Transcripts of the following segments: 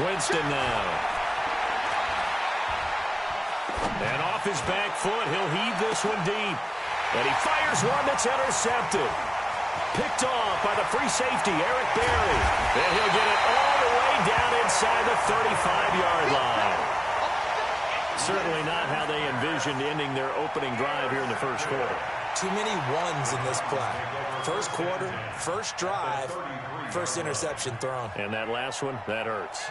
Winston now. And off his back foot, he'll heave this one deep. And he fires one that's intercepted. Picked off by the free safety, Eric Berry. And he'll get it all the way down inside the 35-yard line. Certainly not how they envisioned ending their opening drive here in the first quarter. Too many ones in this play. First quarter, first drive, first interception thrown. And that last one, that hurts.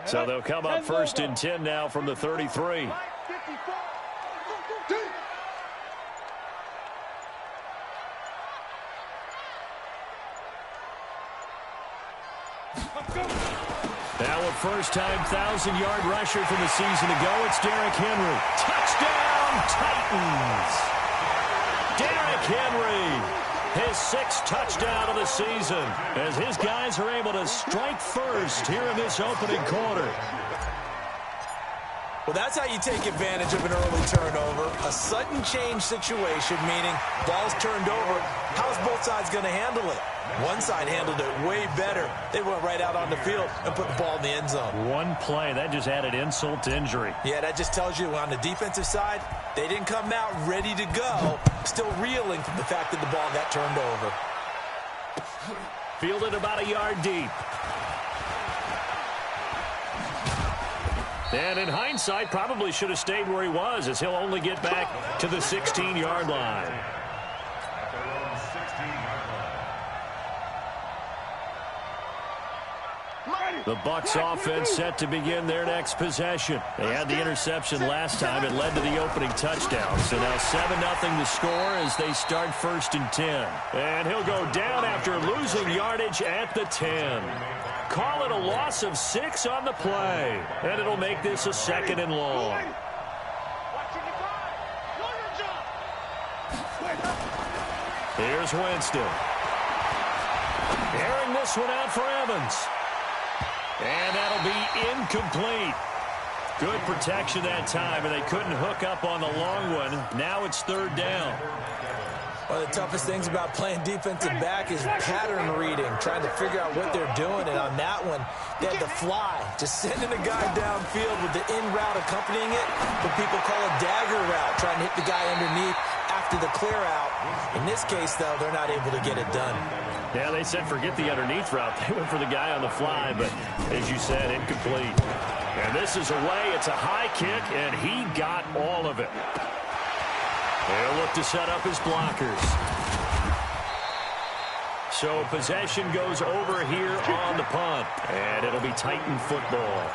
So they'll come up first and 10 now from the 33. Now a first-time 1,000-yard rusher from the season ago. It's Derrick Henry. Touchdown, Titans! Derrick Henry, his 6th touchdown of the season, as his guys are able to strike first here in this opening quarter. Well, that's how you take advantage of an early turnover. A sudden change situation, meaning ball's turned over. How's both sides going to handle it? One side handled it way better. They went right out on the field and put the ball in the end zone. One play, that just added insult to injury. Yeah, that just tells you on the defensive side, they didn't come out ready to go, still reeling from the fact that the ball got turned over. Fielded about a yard deep. And in hindsight, probably should have stayed where he was, as he'll only get back to the 16-yard line. The Bucs offense set to begin their next possession. They had the interception last time. It led to the opening touchdown. So now 7-0 the score as they start first and 10. And he'll go down after losing yardage at the 10. Call it a loss of 6 on the play. And it'll make this a 2nd and long. Here's Winston. Airing this one out for Evans. And that'll be incomplete. Good protection that time, and they couldn't hook up on the long one. Now it's 3rd down. One of the toughest things about playing defensive back is pattern reading, trying to figure out what they're doing. And on that one, they had to fly, just sending a guy downfield with the in route accompanying it. What people call a dagger route, trying to hit the guy underneath after the clear out. In this case, though, they're not able to get it done. Yeah, they said forget the underneath route. They went for the guy on the fly, but as you said, incomplete. And this is away. It's a high kick, and he got all of it. They'll look to set up his blockers. So possession goes over here on the punt, and it'll be Titan football.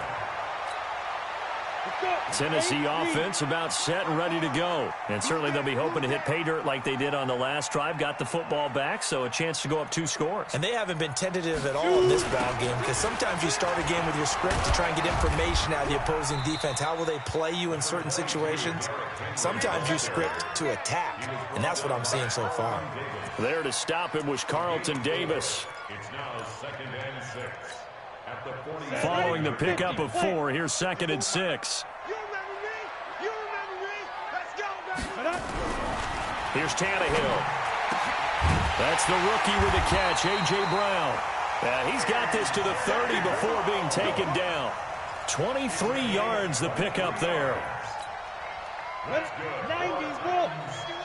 Tennessee offense about set and ready to go. And certainly they'll be hoping to hit pay dirt like they did on the last drive. Got the football back, so a chance to go up 2 scores. And they haven't been tentative at all in this bound game, because sometimes you start a game with your script to try and get information out of the opposing defense. How will they play you in certain situations? Sometimes you script to attack, and that's what I'm seeing so far. There to stop him was Carlton Davis. It's now 2nd and 6. Following the pickup of 4, here's 2nd and 6. Here's Tannehill. That's the rookie with the catch, A.J. Brown. He's got this to the 30 before being taken down. 23 yards the pickup there.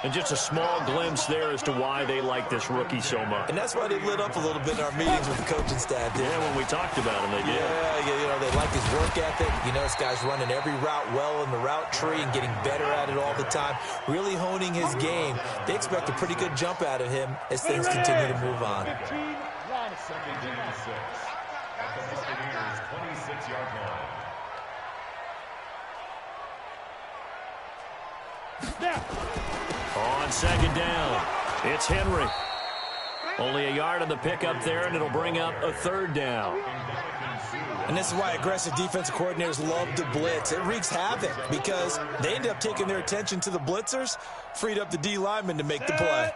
And just a small glimpse there as to why they like this rookie so much. And that's why they lit up a little bit in our meetings with the coaching staff. Yeah, when we talked about him, they did. Yeah, they like his work ethic. You know, this guy's running every route well in the route tree and getting better at it all the time, really honing his game. They expect a pretty good jump out of him as things continue to move on. 2nd and 6. At the Buccaneers' 26-yard line. On 2nd down, it's Henry. Only a yard on the pickup there, and it'll bring up a 3rd down. And this is why aggressive defensive coordinators love to blitz. It wreaks havoc because they end up taking their attention to the blitzers, freed up the D lineman to make the play.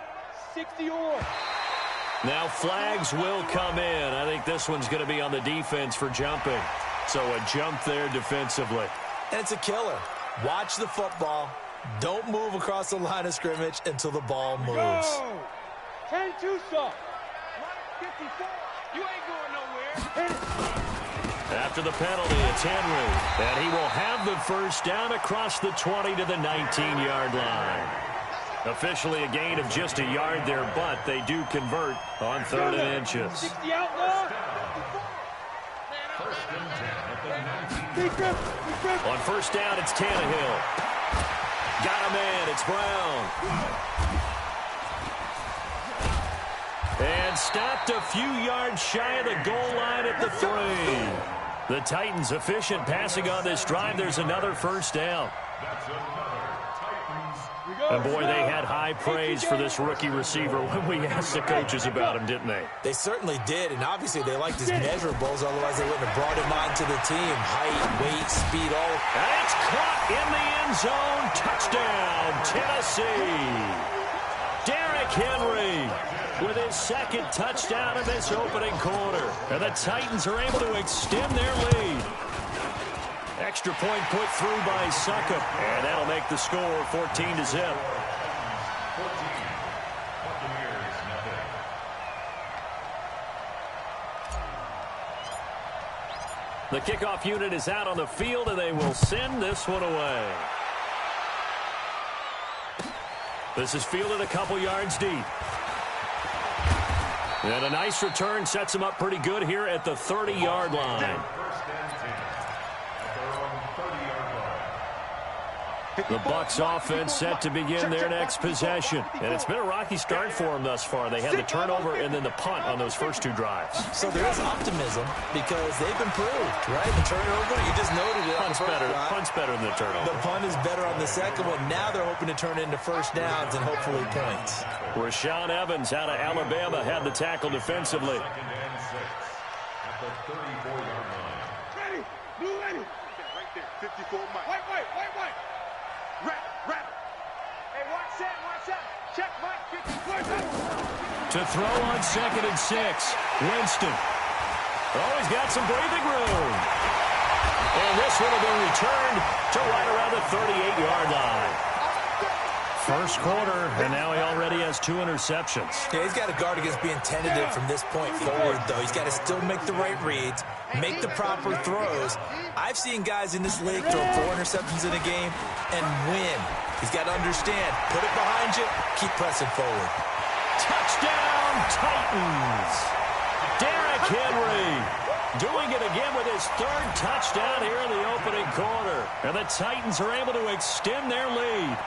Now flags will come in. I think this one's going to be on the defense for jumping. So a jump there defensively. And it's a killer. Watch the football. Don't move across the line of scrimmage until the ball moves. 10-2 soft. 54. You ain't going nowhere. After the penalty, it's Henry. And he will have the first down across the 20 to the 19-yard line. Officially a gain of just a yard there, but they do convert on 3rd and inches. 60 outlaw. On first down, it's Tannehill. Got a man, it's Brown. And stopped a few yards shy of the goal line at the 3. The Titans efficient passing on this drive. There's another first down. And boy, they had high praise for this rookie receiver when we asked the coaches about him, didn't they? They certainly did, and obviously they liked his measurables, otherwise they wouldn't have brought him onto the team. Height, weight, speed, all. And it's caught in the end zone. Touchdown, Tennessee. Derrick Henry with his second touchdown in this opening quarter. And the Titans are able to extend their lead. Extra point put through by Succop, and that'll make the score 14-0. The kickoff unit is out on the field, and they will send this one away. This is fielded a couple yards deep. And a nice return sets him up pretty good here at the 30-yard line. The Bucs offense set to begin their next possession. And it's been a rocky start for them thus far. They had the turnover and then the punt on those first 2 drives. So there is optimism because they've improved, right? The turnover, you just noted it. Punt's better than the turnover. The punt is better on the second one. Now they're hoping to turn it into first downs and hopefully points. Rashaan Evans out of Alabama had the tackle defensively. At the 34-yard line. Ready. Blue ready. Right there. 54 Mike. White. Rat. Hey, watch that. Check Mike. 54. To throw on 2nd and 6. Winston. Oh, he's got some breathing room. And this one will be returned to right around the 38-yard line. First quarter, and now he already has 2 interceptions. Yeah, he's got to guard against being tentative from this point forward, though. He's got to still make the right reads, make the proper throws. I've seen guys in this league throw 4 interceptions in a game and win. He's got to understand, put it behind you, keep pressing forward. Touchdown, Titans! Derrick Henry doing it again with his 3rd touchdown here in the opening quarter. And the Titans are able to extend their lead.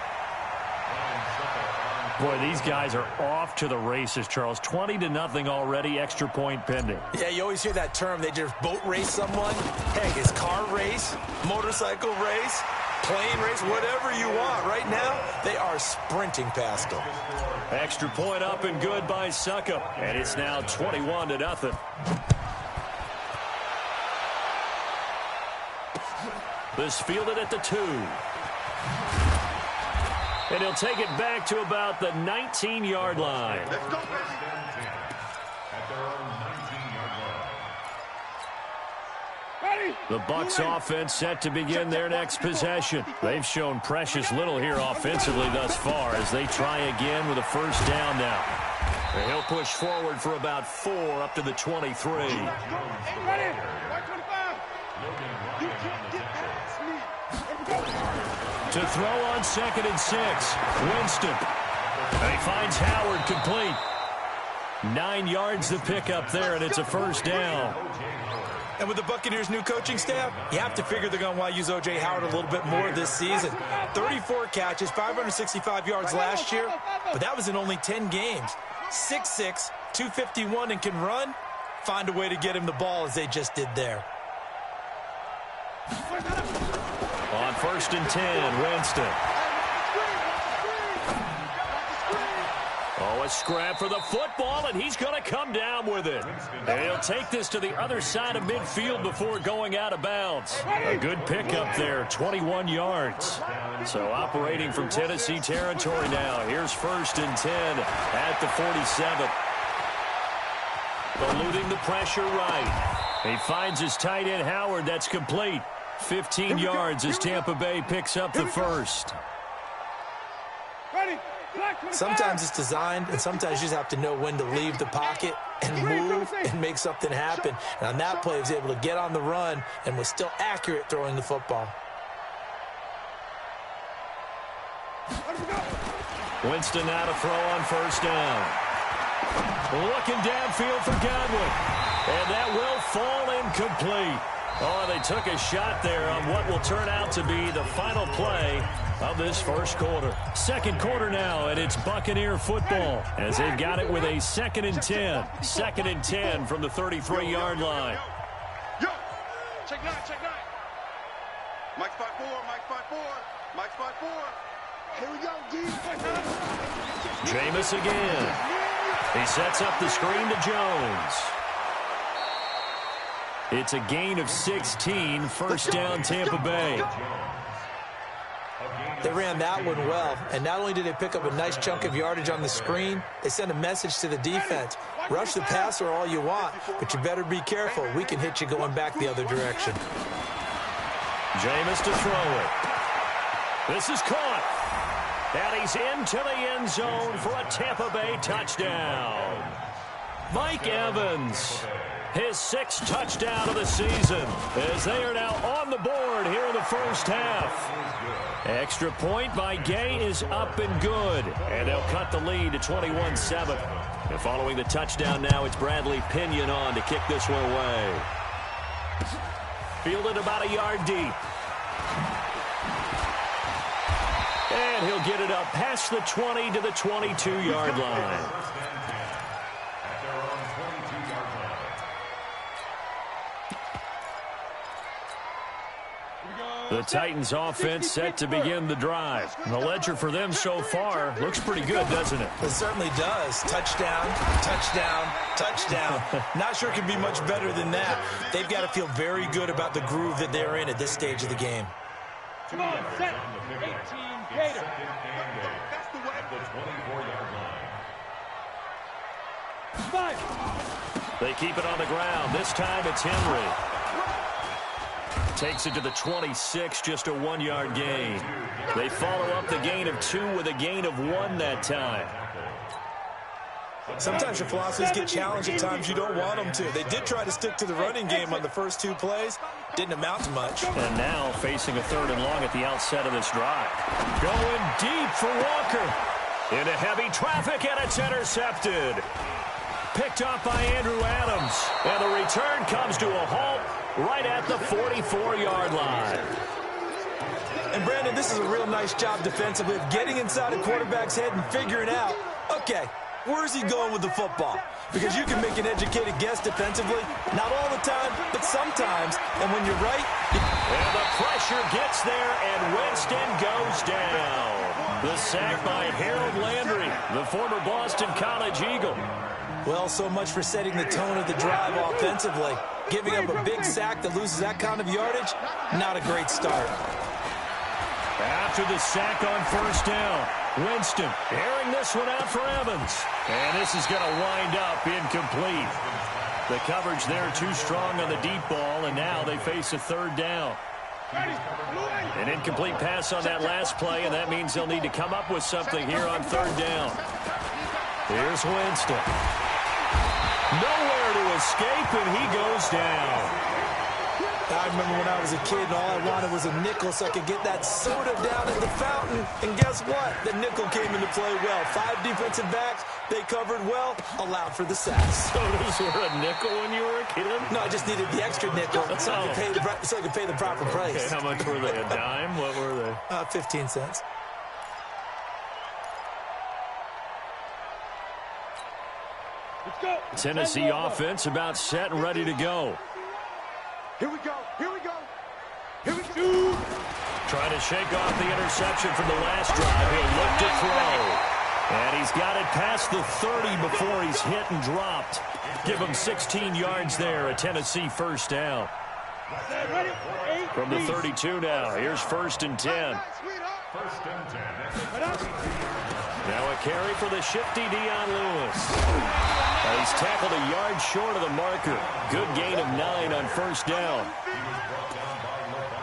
Boy, these guys are off to the races, Charles. 20-0 already, extra point pending. Yeah, you always hear that term. They just boat race someone. Heck, it's car race, motorcycle race, plane race, whatever you want. Right now, they are sprinting past them. Extra point up and good by Succop. And it's now 21-0. This fielded at the 2. And he'll take it back to about the 19-yard line. Let's go. At their own 19-yard line. The Bucs offense set to begin their next possession. They've shown precious little here offensively thus far as they try again with a first down now. And he'll push forward for about 4 up to the 23. To throw on 2nd and 6. Winston. And he finds Howard complete. 9 yards to pick up there, and it's a first down. And with the Buccaneers' new coaching staff, you have to figure they're going to want to use O.J. Howard a little bit more this season. 34 catches, 565 yards last year, but that was in only 10 games. 6'6", 251, and can run. Find a way to get him the ball as they just did there. On 1st and 10, Winston. Oh, a scrap for the football, and he's going to come down with it. And he'll take this to the other side of midfield before going out of bounds. A good pickup there, 21 yards. So operating from Tennessee territory now. Here's 1st and 10 at the 47. Eluding the pressure right. He finds his tight end, Howard. That's complete. 15 yards as Tampa Bay picks up the first. Sometimes it's designed, and sometimes you just have to know when to leave the pocket and move and make something happen. And on that play, he was able to get on the run and was still accurate throwing the football. Winston now to throw on first down. Looking downfield for Godwin. And that will fall incomplete. Oh, they took a shot there on what will turn out to be the final play of this first quarter. Second quarter now, and it's Buccaneer football as they've got it with a 2nd and 10. 2nd and 10 from the 33-yard line. Yo, check 9, check 9. Mike spot 4, Mike spot 4, Mike spot 4. Here we go, D. Jameis again. He sets up the screen to Jones. It's a gain of 16, first down Tampa Bay. They ran that one well, and not only did they pick up a nice chunk of yardage on the screen, they sent a message to the defense. Rush the passer all you want, but you better be careful. We can hit you going back the other direction. Jameis to throw it. This is caught. And he's into the end zone for a Tampa Bay touchdown. Mike Evans, his 6th touchdown of the season, as they are now on the board here in the first half. Extra point by Gay is up and good, and they'll cut the lead to 21-7. And following the touchdown now, it's Bradley Pinion on to kick this one away. Fielded about a yard deep. And he'll get it up past the 20 to the 22-yard line. The Titans offense set to begin the drive. And the ledger for them so far looks pretty good, doesn't it? It certainly does. Touchdown, touchdown, touchdown. Not sure it can be much better than that. They've got to feel very good about the groove that they're in at this stage of the game. Come on, set. 18 Gator. That's the way. At the 24-yard line. 5. They keep it on the ground. This time it's Henry. Takes it to the 26, just a 1-yard gain. They follow up the gain of 2 with a gain of 1 that time. Sometimes your philosophies get challenged at times you don't want them to. They did try to stick to the running game on the first 2 plays. Didn't amount to much. And now facing a 3rd and long at the outset of this drive. Going deep for Walker. Into heavy traffic, and it's intercepted. Picked off by Andrew Adams. And the return comes to a halt right at the 44-yard line. And Brandon, this is a real nice job defensively of getting inside a quarterback's head and figuring out, okay, where's he going with the football? Because you can make an educated guess defensively, not all the time, but sometimes. And when you're right, and the pressure gets there, and Winston goes down. The sack by Harold Landry, the former Boston College Eagle. well, so much for setting the tone of the drive offensively. Giving up a big sack that loses that kind of yardage, not a great start. After the sack on first down, Winston airing this one out for Evans. And this is going to wind up incomplete. The coverage there too strong on the deep ball, and now they face a third down. An incomplete pass on that last play, and that means they'll need to come up with something here on third down. Here's Winston. Nowhere to escape, and he goes down. I remember when I was a kid and all I wanted was a nickel so I could get that soda down at the fountain. And guess what? The nickel came into play well. 5 defensive backs, they covered well, allowed for the sacks. Sodas were a nickel when you were a kid? No, I just needed the extra nickel so I could pay the proper price. Okay, how much were they? A dime? What were they? 15 cents. Let's go. Tennessee offense about set and ready to go. Here we go. Here we go. Here we go. Trying to shake off the interception from the last drive. He'll look to throw. And he's got it past the 30 before he's hit and dropped. Give him 16 yards there, a Tennessee first down. From the 32 now, here's 1st and 10. First and 10. Now a carry for the shifty Dion Lewis. He's tackled a yard short of the marker. Good gain of 9 on first down.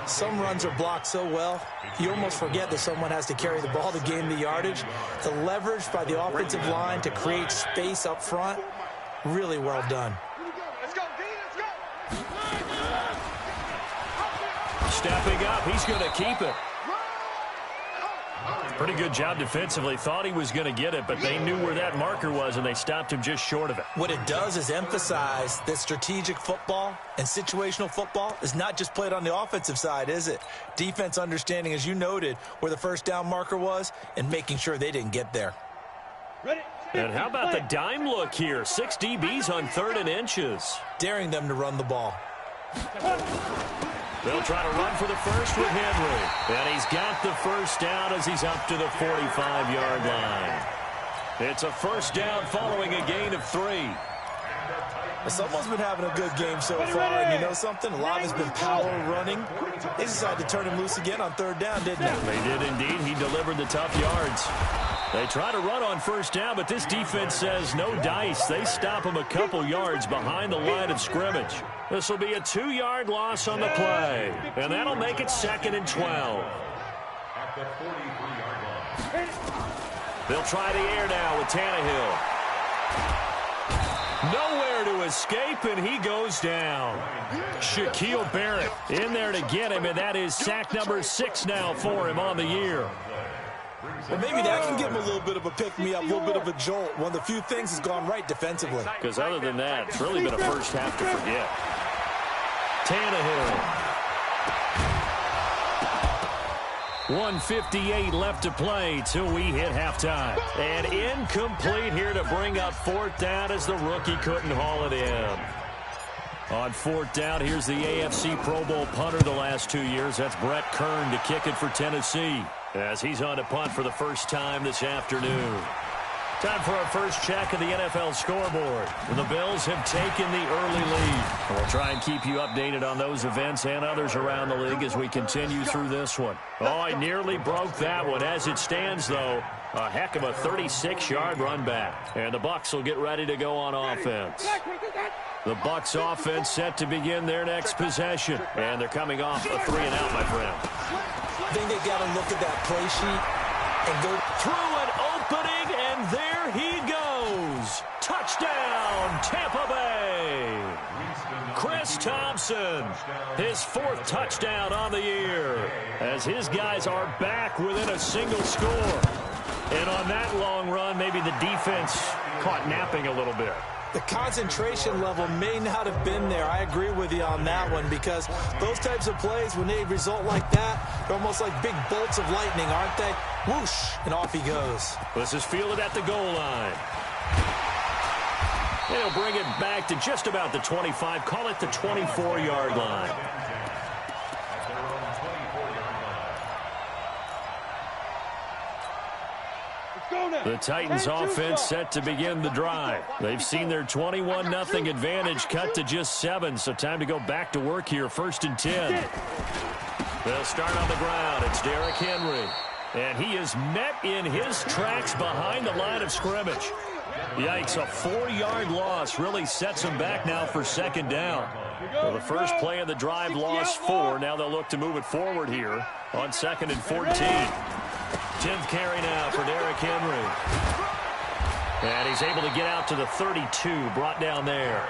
Some runs are blocked so well, you almost forget that someone has to carry the ball to gain the yardage. The leverage by the offensive line to create space up front, really well done. Let's go, D, let's go. Stepping up, he's going to keep it. Pretty good job defensively. Thought he was going to get it, but they knew where that marker was, and they stopped him just short of it. What it does is emphasize that strategic football and situational football is not just played on the offensive side, is it? Defense understanding, as you noted, where the first down marker was and making sure they didn't get there. Ready? And how about the dime look here? 6 DBs on 3rd and inches. Daring them to run the ball. They'll try to run for the first with Henry. And he's got the first down as he's up to the 45-yard line. It's a first down following a gain of 3. Someone's been having a good game so far, and you know something? A lot has been power running. They decided to turn him loose again on 3rd down, didn't they? They did indeed. He delivered the tough yards. They try to run on first down, but this defense says no dice. They stop him a couple yards behind the line of scrimmage. This will be a 2-yard loss on the play, and that'll make it 2nd and 12. At the 43-yard line. They'll try the air now with Tannehill. Nowhere to escape, and he goes down. Shaquille Barrett in there to get him, and that is sack number 6 now for him on the year. Well, maybe that can give him a little bit of a pick-me-up, a little bit of a jolt. One of the few things has gone right defensively. Because other than that, it's really been a first half to forget. Tannehill. 1:58 left to play till we hit halftime. And incomplete here to bring up 4th down as the rookie couldn't haul it in. On 4th down, here's the AFC Pro Bowl punter the last 2 years. That's Brett Kern to kick it for Tennessee, as he's on to punt for the first time this afternoon. Time for our first check of the NFL scoreboard. The Bills have taken the early lead. We'll try and keep you updated on those events and others around the league as we continue through this one. Oh, I nearly broke that one. As it stands, though, a heck of a 36-yard run back. And the Bucs will get ready to go on offense. The Bucs offense set to begin their next possession. And they're coming off a 3-and-out, my friend. I think they got to look at that play sheet and go through an opening, and there he goes. Touchdown, Tampa Bay. Chris Thompson, his 4th touchdown on the year, as his guys are back within a single score. And on that long run, maybe the defense caught napping a little bit. The concentration level may not have been there. I agree with you on that one, because those types of plays, when they result like that, they're almost like big bolts of lightning, aren't they? Whoosh, and off he goes. This is fielded at the goal line. And he'll bring it back to just about the 25. Call it the 24-yard line. The Titans offense set to begin the drive. They've seen their 21-0 advantage cut to just 7, so time to go back to work here. 1st and 10. They'll start on the ground. It's Derrick Henry. And he is met in his tracks behind the line of scrimmage. Yikes, a 4-yard loss really sets him back now for 2nd down. Well, the first play of the drive lost 4. Now they'll look to move it forward here on 2nd and 14. 10th carry now for Derrick Henry. And he's able to get out to the 32, brought down there.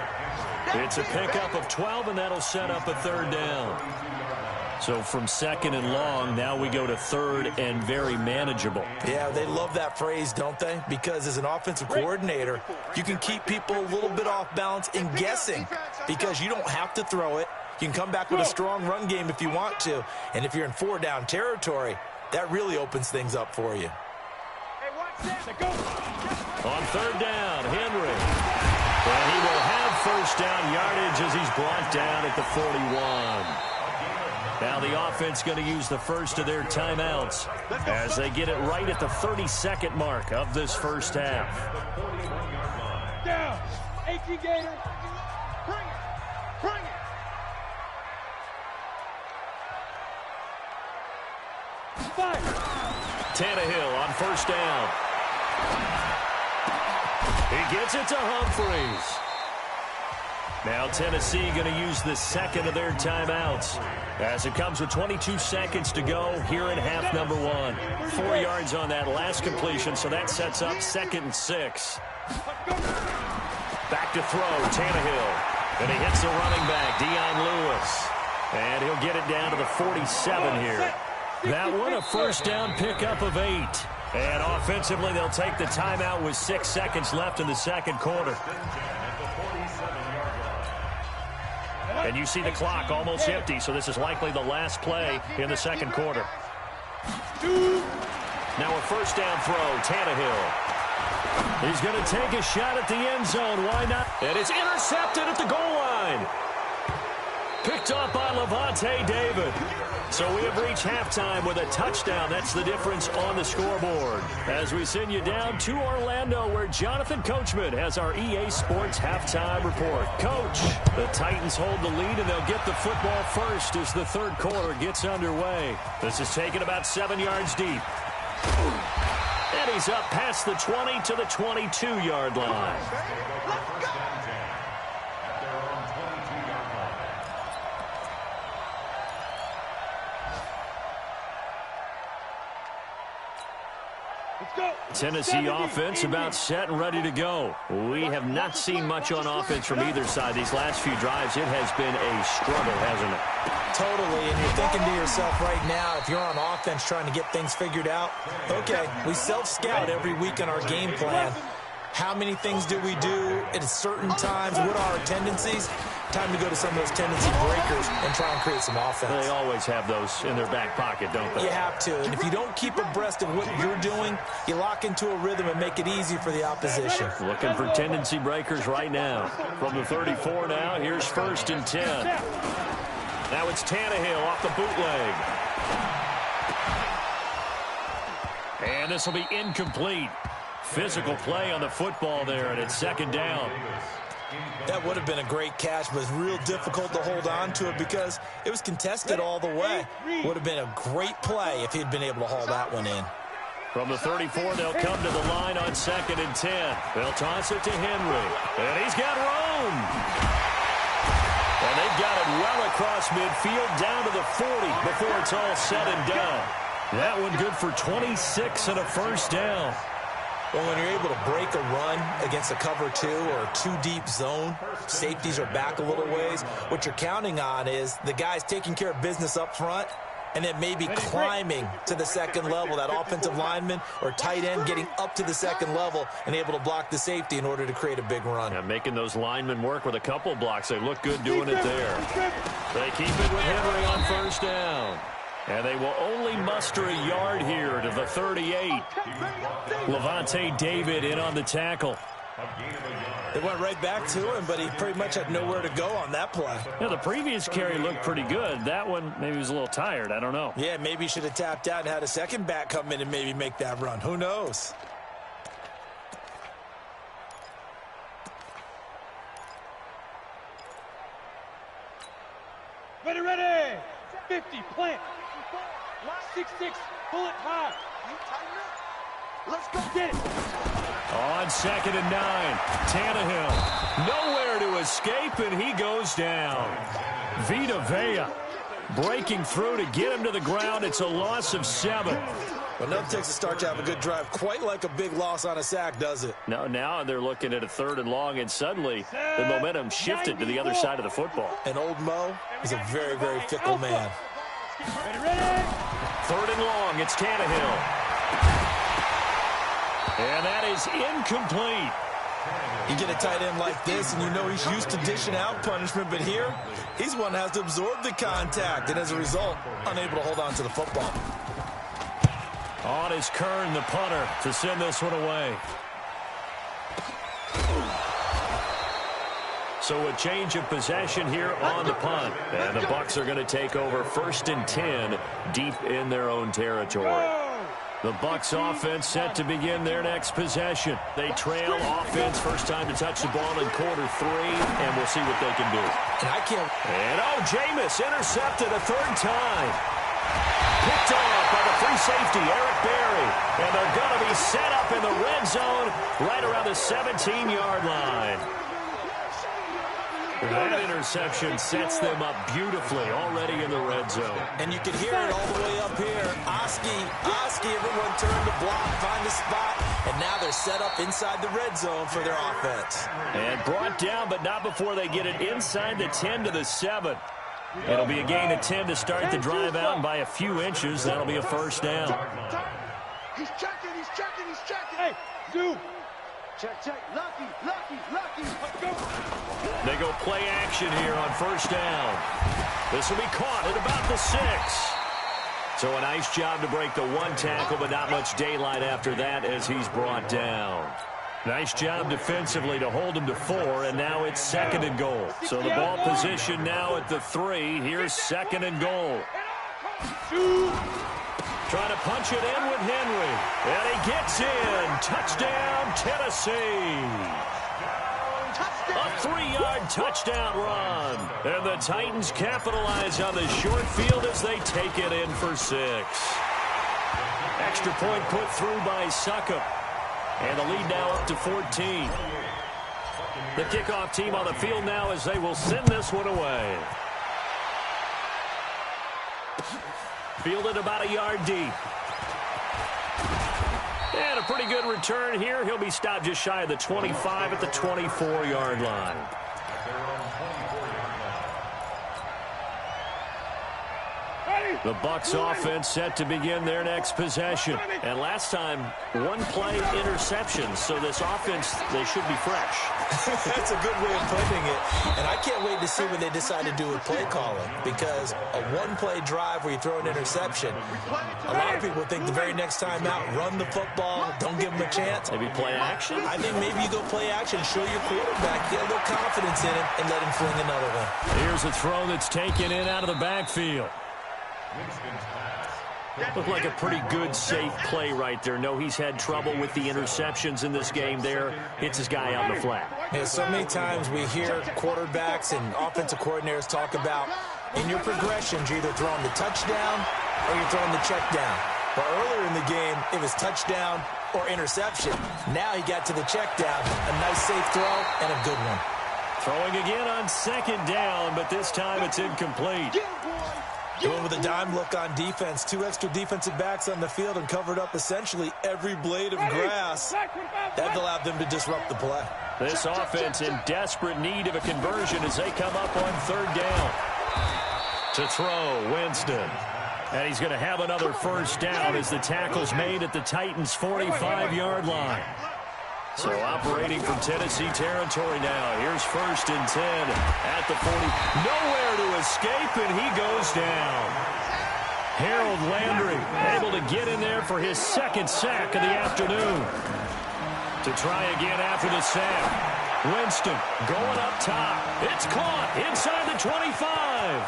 It's a pickup of 12, and that'll set up a 3rd down. So from 2nd and long, now we go to 3rd and very manageable. Yeah, they love that phrase, don't they? Because as an offensive coordinator, you can keep people a little bit off balance and guessing, because you don't have to throw it. You can come back with a strong run game if you want to. And if you're in 4-down territory, that really opens things up for you. On 3rd down, Henry. And he will have 1st down yardage as he's brought down at the 41. Now the offense going to use the first of their timeouts as they get it right at the 32nd mark of this first half. Down. 18 Gator. Bring it. Bring it. Tannehill on 1st down. He gets it to Humphries. Now Tennessee going to use the second of their timeouts as it comes with 22 seconds to go here in half number 1. 4 yards on that last completion, so that sets up 2nd and 6. Back to throw, Tannehill. And he hits the running back, Dion Lewis. And he'll get it down to the 47 here. That one a first down pickup of 8. And offensively, they'll take the timeout with 6 seconds left in the second quarter. And you see the clock almost empty, so this is likely the last play in the second quarter. Now a first down throw, Tannehill. He's going to take a shot at the end zone. Why not? And it's intercepted at the goal line. Picked off by Levante David. So we have reached halftime with a touchdown. That's the difference on the scoreboard. As we send you down to Orlando, where Jonathan Coachman has our EA Sports halftime report. Coach, the Titans hold the lead, and they'll get the football first as the third quarter gets underway. This is taken about 7 yards deep. And he's up past the 20 to the 22-yard line. Tennessee offense about set and ready to go. We have not seen much on offense from either side these last few drives. It has been a struggle, hasn't it? Totally, and you're thinking to yourself right now, if you're on offense trying to get things figured out, okay, we self-scout every week on our game plan. How many things do we do at certain times? What are our tendencies? Time to go to some of those tendency breakers and try and create some offense. They always have those in their back pocket, don't they? You have to. And if you don't keep abreast of what you're doing, you lock into a rhythm and make it easy for the opposition. Looking for tendency breakers right now. From the 34 now, here's 1st and 10. Now it's Tannehill off the bootleg. And this will be incomplete. Physical play on the football there, and it's 2nd down. That would have been a great catch, but it's real difficult to hold on to it because it was contested all the way. Would have been a great play if he'd been able to haul that one in. From the 34, they'll come to the line on 2nd and 10. They'll toss it to Henry, and he's got room. And they've got it well across midfield down to the 40 before it's all said and done. That one good for 26 and a first down. Well, when you're able to break a run against a cover 2 or a 2-deep zone, safeties are back a little ways. What you're counting on is the guys taking care of business up front and then maybe climbing to the second level, that offensive lineman or tight end getting up to the second level and able to block the safety in order to create a big run. Yeah, making those linemen work with a couple blocks. They look good doing it there. They keep it with Henry on first down. And they will only muster a yard here to the 38. Levante David in on the tackle. They went right back to him, but he pretty much had nowhere to go on that play. Yeah, the previous carry looked pretty good. That one, maybe he was a little tired. I don't know. Yeah, maybe he should have tapped out and had a second back come in and maybe make that run. Who knows? Ready. 50, plant. 6-6, pull it high. Let's go get it. On 2nd and 9, Tannehill nowhere to escape, and he goes down. Vita Vea breaking through to get him to the ground. It's a loss of 7. Well, nothing takes a start to have a good drive quite like a big loss on a sack, does it? No, now they're looking at a 3rd and long, and suddenly the momentum shifted to the other side of the football. And old Mo is a very, very fickle man. Ready. 3rd and long, it's Tannehill. And that is incomplete. You get a tight end like this, and you know he's used to dishing out punishment, but here, he's one that has to absorb the contact, and as a result, unable to hold on to the football. On is Kern, the punter, to send this one away. So a change of possession here on the punt. And the Bucs are going to take over 1st and 10 deep in their own territory. The Bucs offense set to begin their next possession. They trail offense, first time to touch the ball in quarter 3, and we'll see what they can do. And Jameis intercepted a 3rd time. Picked off by the free safety, Eric Berry. And they're going to be set up in the red zone right around the 17-yard line. That interception sets them up beautifully already in the red zone. And you can hear it all the way up here. Oski, everyone turned to block, find a spot, and now they're set up inside the red zone for their offense. And brought down, but not before they get it inside the 10 to the 7. It'll be a gain of 10 to start the drive out, and by a few inches, that'll be a first down. He's checking. Hey, Zoo. Check. Lucky. Let's go. They go play action here on first down. This will be caught at about the 6. So a nice job to break the one tackle, but not much daylight after that as he's brought down. Nice job defensively to hold him to 4, and now it's 2nd and goal. So the ball position now at the 3. Here's 2nd and goal. Trying to punch it in with Henry. And he gets in. Touchdown, Tennessee. A 3-yard touchdown run. And the Titans capitalize on the short field as they take it in for 6. Extra point put through by Succop. And the lead now up to 14. The kickoff team on the field now as they will send this one away. Fielded about a yard deep. And a pretty good return here. He'll be stopped just shy of the 25 at the 24-yard line. The Bucs offense set to begin their next possession. And last time, one-play interception. So this offense, they should be fresh. That's a good way of putting it. And I can't wait to see what they decide to do with play calling. Because a one-play drive where you throw an interception, a lot of people think the very next time out, run the football, don't give them a chance. Maybe play action? I think maybe you go play action, show your quarterback, get a little confidence in him, and let him fling another one. Here's a throw that's taken in out of the backfield. Looked like a pretty good, safe play right there. No, he's had trouble with the interceptions in this game there. Hits his guy out in the flat. Yeah, so many times we hear quarterbacks and offensive coordinators talk about in your progressions, you're either throwing the touchdown or you're throwing the check down. But earlier in the game, it was touchdown or interception. Now he got to the check down. A nice, safe throw and a good one. Throwing again on 2nd down, but this time it's incomplete. Going with a dime look on defense. 2 extra defensive backs on the field and covered up essentially every blade of grass. That allowed them to disrupt the play. This offense in desperate need of a conversion as they come up on 3rd down. To throw, Winston. And he's going to have another first down as the tackle's made at the Titans' 45-yard line. So operating from Tennessee territory now. Here's 1st and 10 at the 40. Nowhere to escape, and he goes down. Harold Landry able to get in there for his 2nd sack of the afternoon. To try again after the sack. Winston going up top. It's caught inside the 25.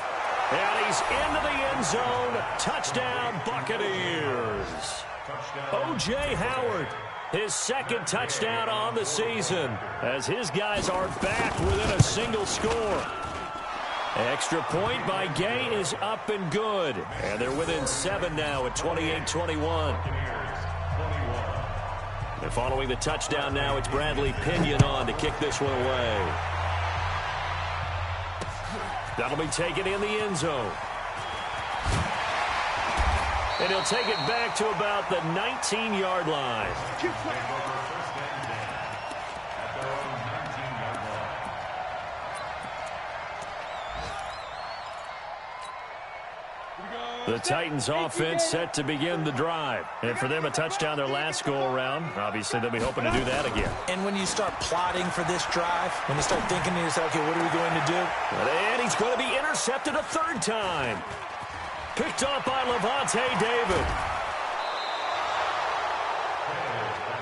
And he's into the end zone. Touchdown, Buccaneers. O.J. Howard. His 2nd touchdown on the season as his guys are back within a single score. Extra point by Gay is up and good. And they're within 7 now at 28-21. And following the touchdown now, it's Bradley Pinion on to kick this one away. That'll be taken in the end zone. And he'll take it back to about the 19-yard line. The Titans offense set to begin the drive. And for them, a touchdown their last go-around. Obviously, they'll be hoping to do that again. And when you start plotting for this drive, when you start thinking to yourself, okay, what are we going to do? And he's going to be intercepted a 3rd time. Picked off by Levante David.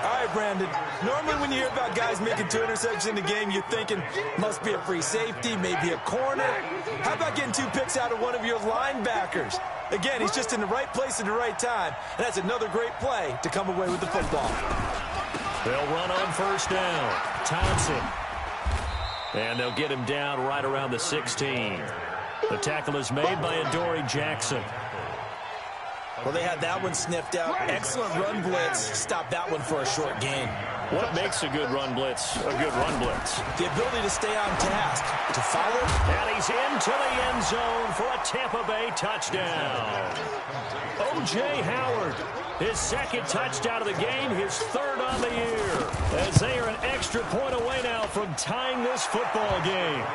All right, Brandon. Normally when you hear about guys making 2 interceptions in the game, you're thinking must be a free safety, maybe a corner. How about getting 2 picks out of one of your linebackers? Again, he's just in the right place at the right time. And that's another great play to come away with the football. They'll run on 1st down. Thompson. And they'll get him down right around the 16. The tackle is made by Adoree Jackson. Well, they had that one sniffed out. Excellent run blitz. Stopped that one for a short gain. What makes a good run blitz a good run blitz? The ability to stay on task, to follow. And he's into the end zone for a Tampa Bay touchdown. O.J. Howard, his second touchdown of the game, his third on the year, as they are an extra point away now from tying this football game.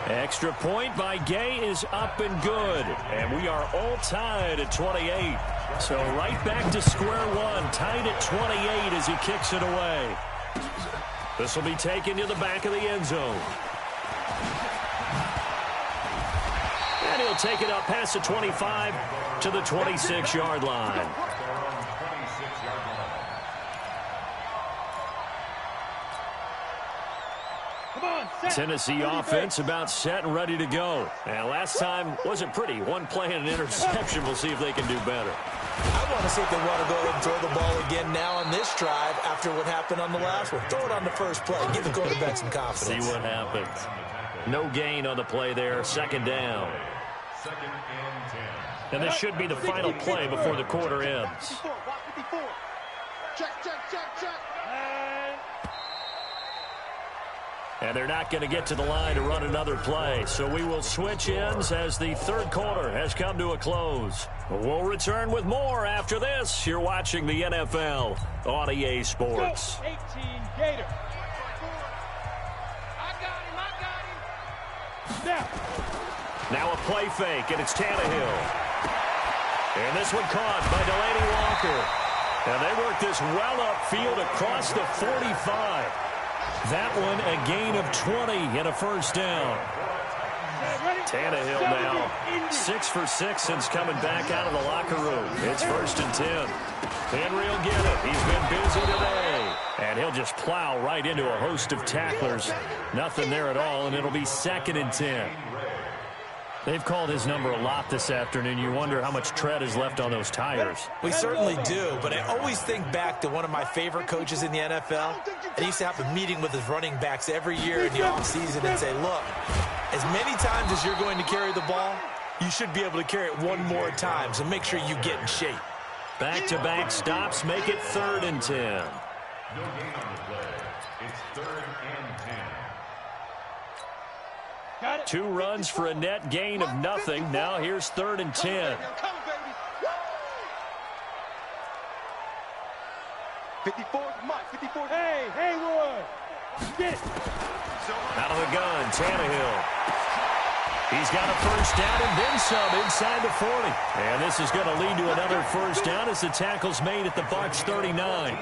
Extra point by Gay is up and good, and we are all tied at 28. So right back to square one, tied at 28 as he kicks it away. This will be taken to the back of the end zone. And he'll take it up past the 25 to the 26-yard line. Tennessee offense about set and ready to go. And last time wasn't pretty. One play and an interception. We'll see if they can do better. I want to see if they want to go ahead and throw the ball again now on this drive after what happened on the last one. Throw it on the first play. Give the quarterback some confidence. See what happens. No gain on the play there. Second down. And this should be the final play before the quarter ends. Check, check, check, check. And they're not going to get to the line to run another play. So we will switch ends as the third quarter has come to a close. We'll return with more after this. You're watching the NFL on EA Sports. 18 Gator. Now a play fake, and it's Tannehill. And this one caught by Delaney Walker. And they work this well upfield across the 45. That one a gain of 20 and a first down. Tannehill now 6 for 6 since coming back out of the locker room. It's 1st and 10. Henry will get it. He's been busy today. And he'll just plow right into a host of tacklers. Nothing there at all, and it'll be 2nd and 10. They've called his number a lot this afternoon. You wonder how much tread is left on those tires. We certainly do, but I always think back to one of my favorite coaches in the NFL. And he used to have a meeting with his running backs every year in the offseason and say, look, as many times as you're going to carry the ball, you should be able to carry it one more time, so make sure you get in shape. Back-to-back stops make it 3rd and 10. No gain on the play. It's 3rd and 10. 2 runs for a net gain of nothing. Now here's 3rd and 10. 54, Mike, 54. Hey, Haywood. Get it. Out of the gun, Tannehill. He's got a first down and then some inside the 40. And this is going to lead to another first down as the tackle's made at the Bucs 39.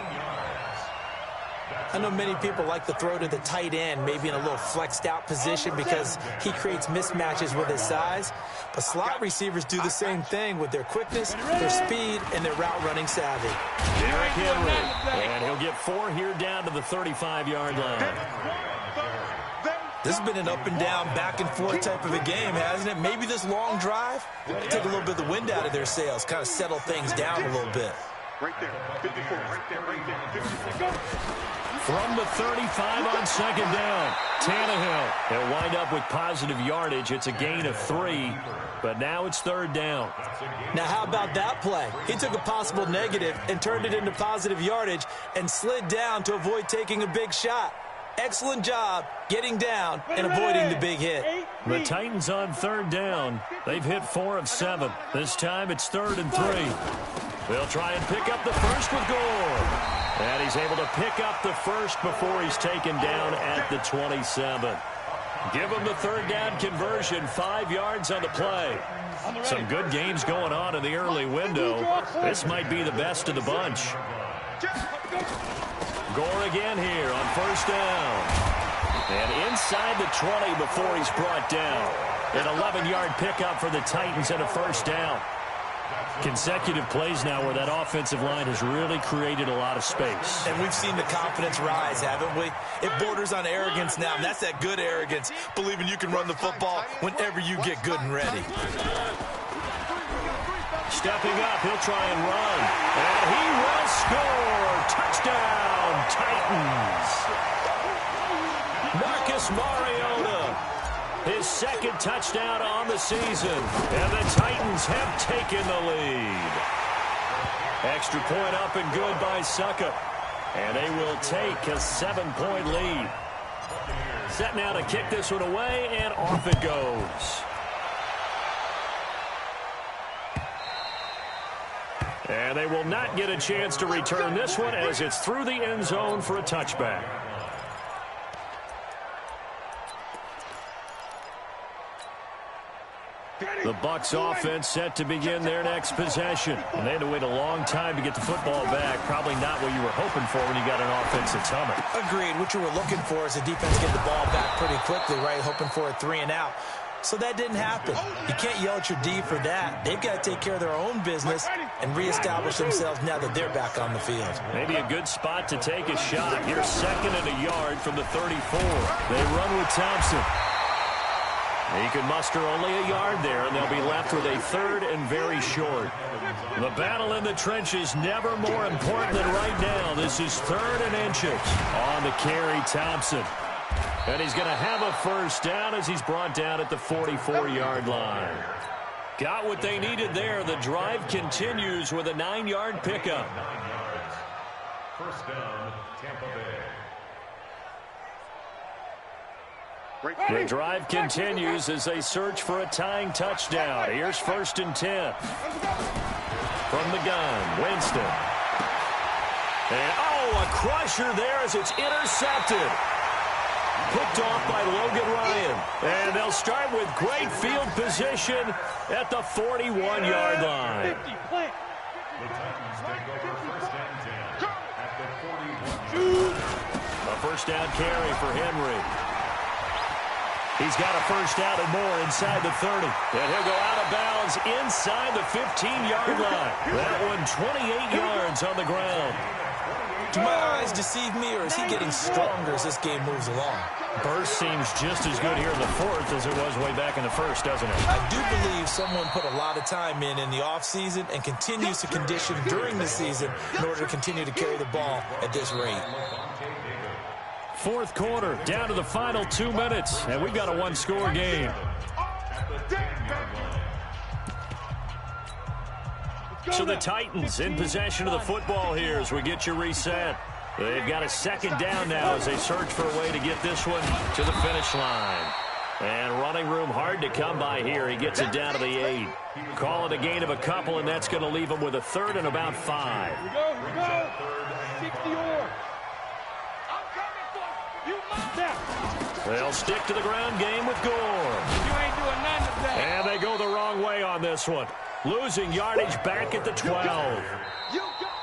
I know many people like to throw to the tight end, maybe in a little flexed out position because he creates mismatches with his size. But slot receivers do the same thing with their quickness, their speed, and their route running savvy. Derrick Henry, and he'll get 4 here down to the 35-yard line. This has been an up and down, back and forth type of a game, hasn't it? Maybe this long drive take a little bit of the wind out of their sails, kind of settle things down a little bit. Right there, 54, right there, right there, 54. From the 35 on 2nd down, Tannehill. He'll wind up with positive yardage. It's a gain of 3, but now it's 3rd down. Now, how about that play? He took a possible negative and turned it into positive yardage and slid down to avoid taking a big shot. Excellent job getting down and avoiding the big hit. The Titans on 3rd down. They've hit 4 of 7. This time it's 3rd and 3. They'll try and pick up the first with Gore. And he's able to pick up the first before he's taken down at the 27. Give him the 3rd down conversion, 5 yards on the play. Some good games going on in the early window. This might be the best of the bunch. Gore again here on 1st down. And inside the 20 before he's brought down. An 11-yard pickup for the Titans and a 1st down. Consecutive plays now where that offensive line has really created a lot of space. And we've seen the confidence rise, haven't we? It borders on arrogance now, and that's that good arrogance, believing you can run the football whenever you get good and ready. Stepping up, he'll try and run. And he will score. Touchdown, Titans. Marcus Mariota. His 2nd touchdown on the season. And the Titans have taken the lead. Extra point up and good by Suckup. And they will take a 7-point lead. Set now to kick this one away, and off it goes. And they will not get a chance to return this one as it's through the end zone for a touchback. The Bucs offense set to begin their next possession. And they had to wait a long time to get the football back. Probably not what you were hoping for when you got an offense that's humming. Agreed. What you were looking for is the defense get the ball back pretty quickly, right? Hoping for a 3-and-out. So that didn't happen. You can't yell at your D for that. They've got to take care of their own business and reestablish themselves now that they're back on the field. Maybe a good spot to take a shot. Here's 2nd and a yard from the 34. They run with Thompson. He can muster only a yard there, and they'll be left with a 3rd and very short. The battle in the trenches never more important than right now. This is 3rd and inches. On the carry, Thompson. And he's going to have a first down as he's brought down at the 44-yard line. Got what they needed there. The drive continues with a 9-yard pickup. 9 yards. First down, Tampa Bay. The drive continues as they search for a tying touchdown. Here's 1st and 10. From the gun, Winston. And, a crusher there as it's intercepted. Picked off by Logan Ryan. And they'll start with great field position at the 41-yard line. The Titans take over 1st and 10 at the 41. A first down carry for Henry. He's got a first down and more inside the 30. And he'll go out of bounds inside the 15-yard line. That one 28 yards on the ground. Do my eyes deceive me, or is he getting stronger as this game moves along? Burst seems just as good here in the 4th as it was way back in the 1st, doesn't it? I do believe someone put a lot of time in the offseason and continues to condition during the season in order to continue to carry the ball at this rate. 4th quarter, down to the final 2 minutes, and we've got a 1-score game. So the Titans in possession of the football here as we get you reset. They've got a 2nd down now as they search for a way to get this one to the finish line. And running room hard to come by here. He gets it down to the 8. Call it a gain of a couple, and that's going to leave him with a 3rd and about 5. Here we go. 60-yard. They'll stick to the ground game with Gore. You ain't doing nothing today. And they go the wrong way on this one. Losing yardage back at the 12.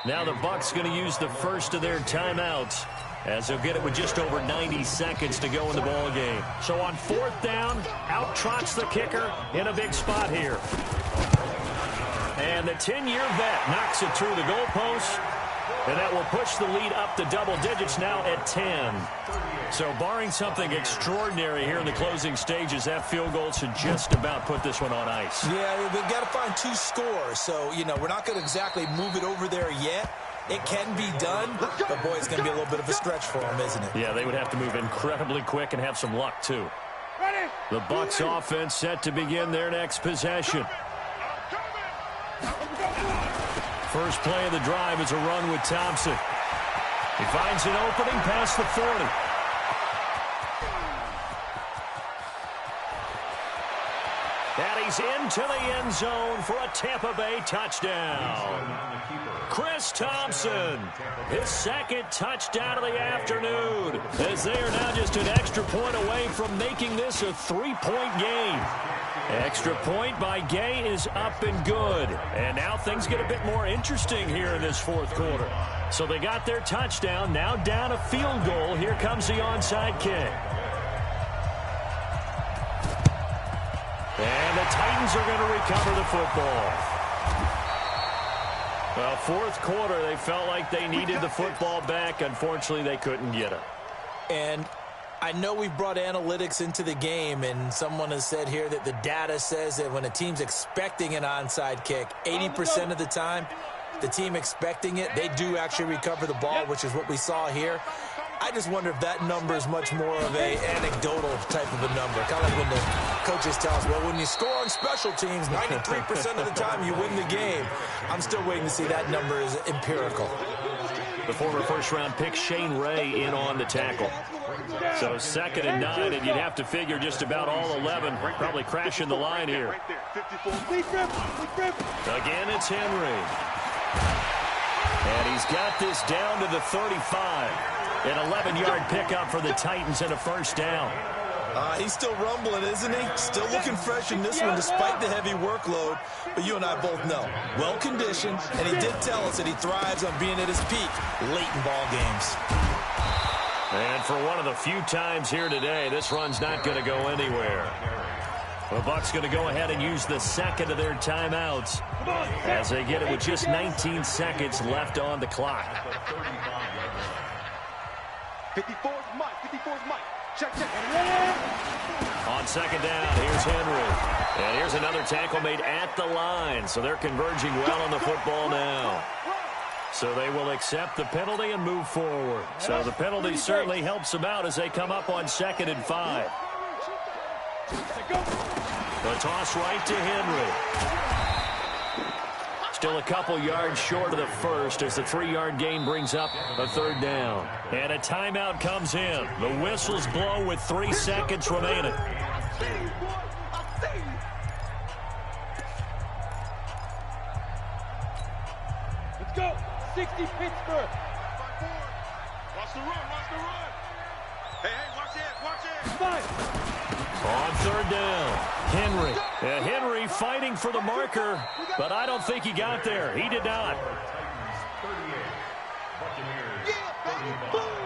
Now the Bucs going to use the first of their timeouts as they'll get it with just over 90 seconds to go in the ball game. So on 4th down, out trots the kicker in a big spot here. And the 10-year vet knocks it through the goalpost. And that will push the lead up to double digits now at 10. So barring something extraordinary here in the closing stages, that field goal should just about put this one on ice. Yeah, they've got to find 2 scores. So, we're not going to exactly move it over there yet. It can be done, but boy, it's going to be a little bit of a stretch for them, isn't it? Yeah, they would have to move incredibly quick and have some luck, too. The Bucs offense set to begin their next possession. First play of the drive is a run with Thompson. He finds an opening past the 40. And he's into the end zone for a Tampa Bay touchdown. Chris Thompson, his 2nd touchdown of the afternoon, as they are now just an extra point away from making this a 3-point game. Extra point by Gay is up and good. And now things get a bit more interesting here in this 4th quarter. So they got their touchdown, now down a field goal. Here comes the onside kick. And the Titans are going to recover the football. Well, 4th quarter, they felt like they needed the football back. Unfortunately, they couldn't get it. And I know we've brought analytics into the game, and someone has said here that the data says that when a team's expecting an onside kick, 80% of the time, the team expecting it, they do actually recover the ball, which is what we saw here. I just wonder if that number is much more of a anecdotal type of a number. Kind of like when the coaches tell us, well, when you score on special teams, 93% of the time you win the game. I'm still waiting to see that number is empirical. The former first-round pick Shane Ray in on the tackle. So 2nd and 9, and you'd have to figure just about all 11 probably crashing the line here. Again, it's Henry. And he's got this down to the 35. An 11-yard pickup for the Titans and a first down. He's still rumbling, isn't he? Still looking fresh in this one despite the heavy workload. But you and I both know, well-conditioned, and he did tell us that he thrives on being at his peak late in ball games. And for one of the few times here today, this run's not going to go anywhere. The Bucs going to go ahead and use the second of their timeouts as they get it with just 19 seconds left on the clock. 54's Mike. 54's Mike. Check. On 2nd down, here's Henry. And here's another tackle made at the line. So they're converging well on the football now. So they will accept the penalty and move forward. So the penalty certainly helps them out as they come up on 2nd and 5. The toss right to Henry. Still a couple yards short of the first as the 3-yard gain brings up a 3rd down. And a timeout comes in. The whistles blow with 3 seconds remaining. Let's go. 60 Pittsburgh. Watch the run. Hey, watch it. Fine. On 3rd down, Henry. Henry fighting for the marker, but I don't think he got there. He did not. Yeah, baby, boom.